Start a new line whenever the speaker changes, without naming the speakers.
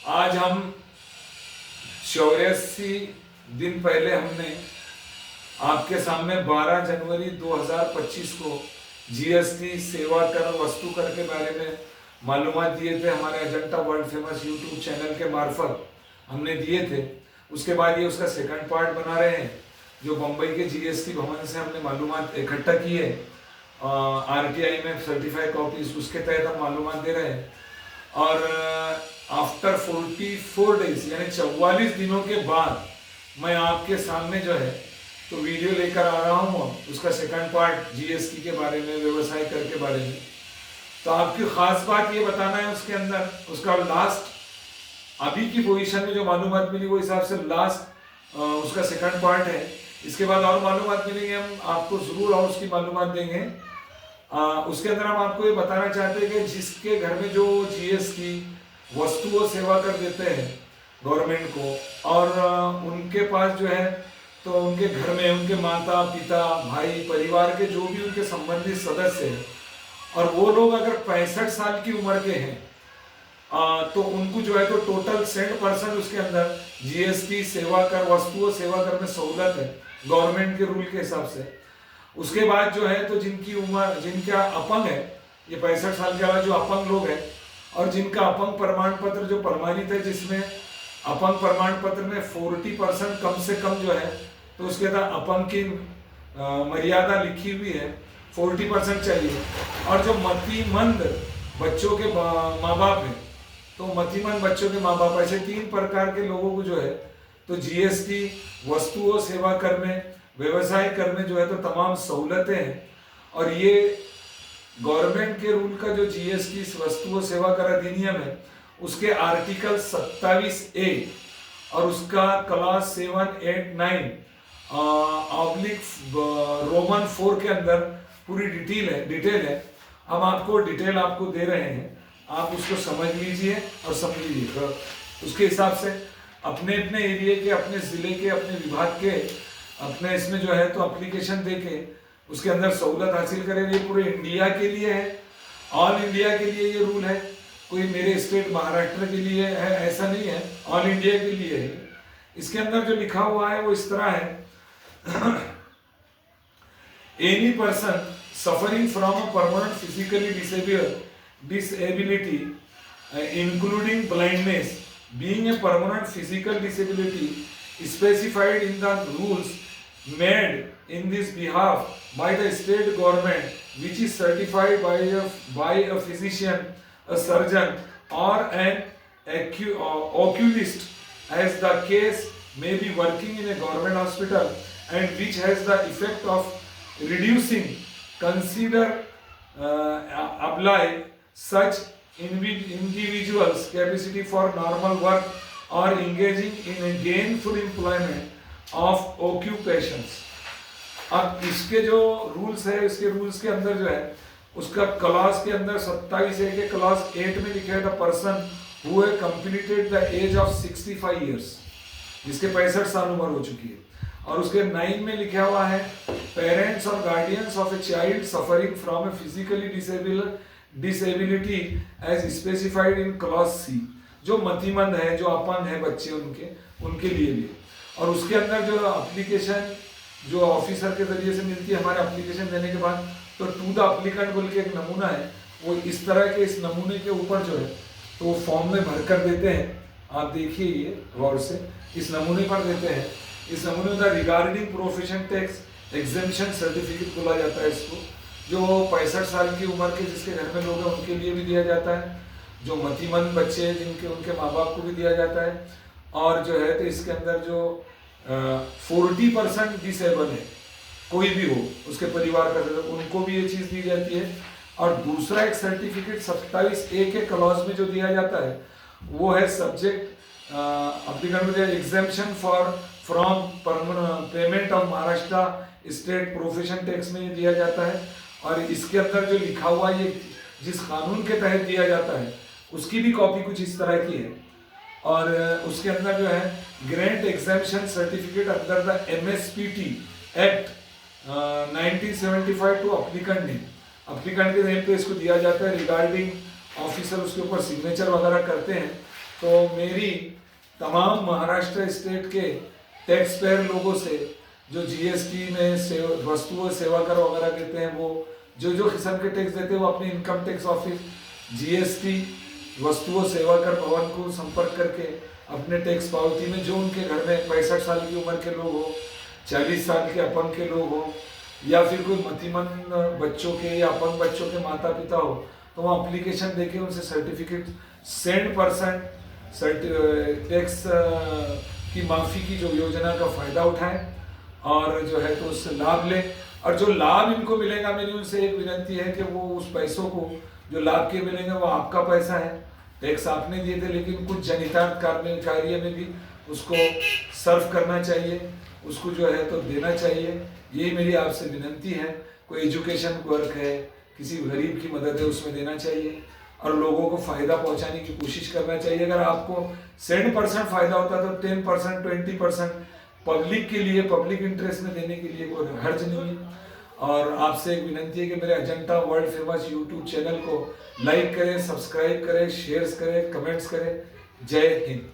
आज हम 84 दिन पहले हमने आपके सामने 12 जनवरी 2025 को जीएसटी सेवा कर वस्तु कर के बारे में मालूमात दिए थे। हमारे Ajanta world famous YouTube channel के मार्फत हमने दिए थे। उसके बाद ये उसका सेकंड पार्ट बना रहे हैं, जो बम्बई के जीएसटी भवन से हमने मालूमात इकट्ठा की है आरटीआई में सर्टिफाइड कॉपीज, उसके तहत हम मालूमात दे रहे हैं। और आफ्टर 44 डेज यानी 44 दिनों के बाद मैं आपके सामने जो है तो वीडियो लेकर आ रहा हूँ उसका सेकंड पार्ट जीएसटी के बारे में, व्यवसाय कर के बारे में। तो आपकी खास बात ये बताना है उसके अंदर उसका लास्ट अभी की पोजीशन में जो मालूमात मिली वो हिसाब से लास्ट उसका सेकंड पार्ट है। इसके बाद और मालूमात मिलेंगे, हम आपको जरूर और उसकी मालूमात देंगे। उसके अंदर हम आपको ये बताना चाहते हैं कि जिसके घर में जो जीएसटी वस्तु और सेवा कर देते हैं गवर्नमेंट को, और उनके पास जो है तो उनके घर में उनके माता पिता भाई परिवार के जो भी उनके संबंधित सदस्य हैं, और वो लोग अगर 65 साल की उम्र के हैं तो उनको जो है तो टोटल 100% उसके अंदर जीएसटी सेवा कर वस्तु और सेवा कर में सहूलत है गवर्नमेंट के रूल के हिसाब से। उसके बाद जो है तो जिनकी उम्र जिनका अपंग है, ये 65 साल के बाद जो अपंग लोग हैं और जिनका अपंग प्रमाण पत्र जो प्रमाणित है, जिसमें अपंग प्रमाण पत्र में 40% कम से कम जो है तो उसके अंदर अपंग की मर्यादा लिखी हुई है, 40% चाहिए। और जो मतिमंद बच्चों के माँ बाप हैं, तो मतिमंद बच्चों के माँ बाप, ऐसे 3 प्रकार के लोगों को जो है तो जीएसटी वस्तु और सेवा कर में व्यवसाय कर में जो है तो तमाम सहूलतें हैं। और ये गवर्नमेंट के रूल का जो जीएसटी वस्तु और सेवा कर अधिनियम है उसके आर्टिकल 27A और उसका क्लास 7, 8, 9 ऑब्लिक रोमन 4 के अंदर पूरी डिटेल है। हम आपको डिटेल आपको दे रहे हैं, आप उसको समझ लीजिए और समझ लीजिए। उसके हिसाब से अपने अपने एरिया के, अपने ज़िले के, अपने विभाग के, अपने इसमें जो है तो एप्लीकेशन दे के उसके अंदर सहूलत हासिल करें। ये पूरे इंडिया के लिए है, ऑल इंडिया के लिए ये रूल है, कोई मेरे स्टेट महाराष्ट्र के लिए है ऐसा नहीं है, ऑल इंडिया के लिए है। इसके अंदर जो लिखा हुआ है वो इस तरह है any person suffering from a permanent physically disability including blindness being a permanent physical disability specified in the rules made in this behalf by the state government which is certified by a physician, a surgeon or an oculist as the case may be working in a government hospital and which has the effect of reducing consider apply such individuals capacity for normal work or engaging in a gainful employment of occupations। अब इसके जो rules है, इसके rules के अंदर जो है उसका क्लास के अंदर 27A के क्लास 8 में लिखा है the person who have completed the age of 65 years, जिसके 65 साल उम्र हो चुकी है। और उसके 9 में लिखा हुआ है पेरेंट्स और guardians of a child suffering from a physically disability as specified in class C, जो मतिमंद है, जो अपंग है बच्चे उनके लिए भी। और उसके अंदर जो एप्लीकेशन जो ऑफिसर के जरिए से मिलती है हमारे एप्लीकेशन देने के बाद, तो टू द एप्लीकेंट बोल के एक नमूना है, वो इस तरह के इस नमूने के ऊपर जो है तो वो फॉर्म में भर कर देते हैं। आप देखिए ये गौर से इस नमूने पर देते हैं। इस नमूने में regarding profession tax exemption certificate बोला जाता है इसको, जो 65 साल की उम्र के जिसके घर में लोग हैं उनके लिए भी दिया जाता है, जो मतिमंद बच्चे हैं जिनके उनके माँ बाप को भी दिया जाता है। और जो है तो इसके अंदर जो 40% डिसेबल है कोई भी हो उसके परिवार का सदस्य, उनको भी ये चीज़ दी जाती है। और दूसरा एक सर्टिफिकेट 27A के क्लॉज में जो दिया जाता है वो है subject applicant exemption from payment of Maharashtra state profession tax में दिया जाता है। और इसके अंदर जो लिखा हुआ ये जिस कानून के तहत दिया जाता है उसकी भी कॉपी कुछ इस तरह की है। और उसके अंदर जो है grant exemption certificate under the MSPT act 1975 to applicant के नेम पे इसको दिया जाता है। रिगार्डिंग ऑफिसर उसके ऊपर सिग्नेचर वगैरह करते हैं तो मेरी तमाम महाराष्ट्र स्टेट के टैक्स पेयर लोगों से जो जीएसटी में वस्तु और सेवा कर वगैरह देते हैं, वो जो जो किस्म के टैक्स देते हैं वो अपने इनकम टैक्स ऑफिस जीएसटी वस्तु और सेवा कर भवन को संपर्क करके अपने टैक्स पावती में जो उनके घर में 65 साल की उम्र के लोग हो, 40 साल के अपंग के लोग हो, या फिर कोई मतिमंद बच्चों के या अपंग बच्चों के माता पिता हो, तो वो एप्लीकेशन देके उनसे सर्टिफिकेट 100% टैक्स की माफ़ी की जो योजना का फ़ायदा उठाएं और जो है तो उससे लाभ लें। और जो लाभ इनको मिलेगा, मेरी उनसे एक विनती है कि वो उस पैसों को जो लाभ के मिलेंगे वो आपका पैसा है, टैक्स आपने दिए थे, लेकिन कुछ जनहितार्थ कार्य में भी उसको सर्व करना चाहिए, उसको जो है तो देना चाहिए। यही मेरी आपसे विनती है। कोई एजुकेशन वर्क है, किसी गरीब की मदद है, उसमें देना चाहिए और लोगों को फ़ायदा पहुंचाने की कोशिश करना चाहिए। अगर आपको 100% फ़ायदा होता है तो 10% 20% पब्लिक के लिए, पब्लिक इंटरेस्ट में देने के लिए कोई हर्ज नहीं है। और आपसे एक विनती है कि मेरे Ajanta world famous YouTube channel को लाइक करें, सब्सक्राइब करें, शेयर्स करें, कमेंट्स करें। जय हिंद।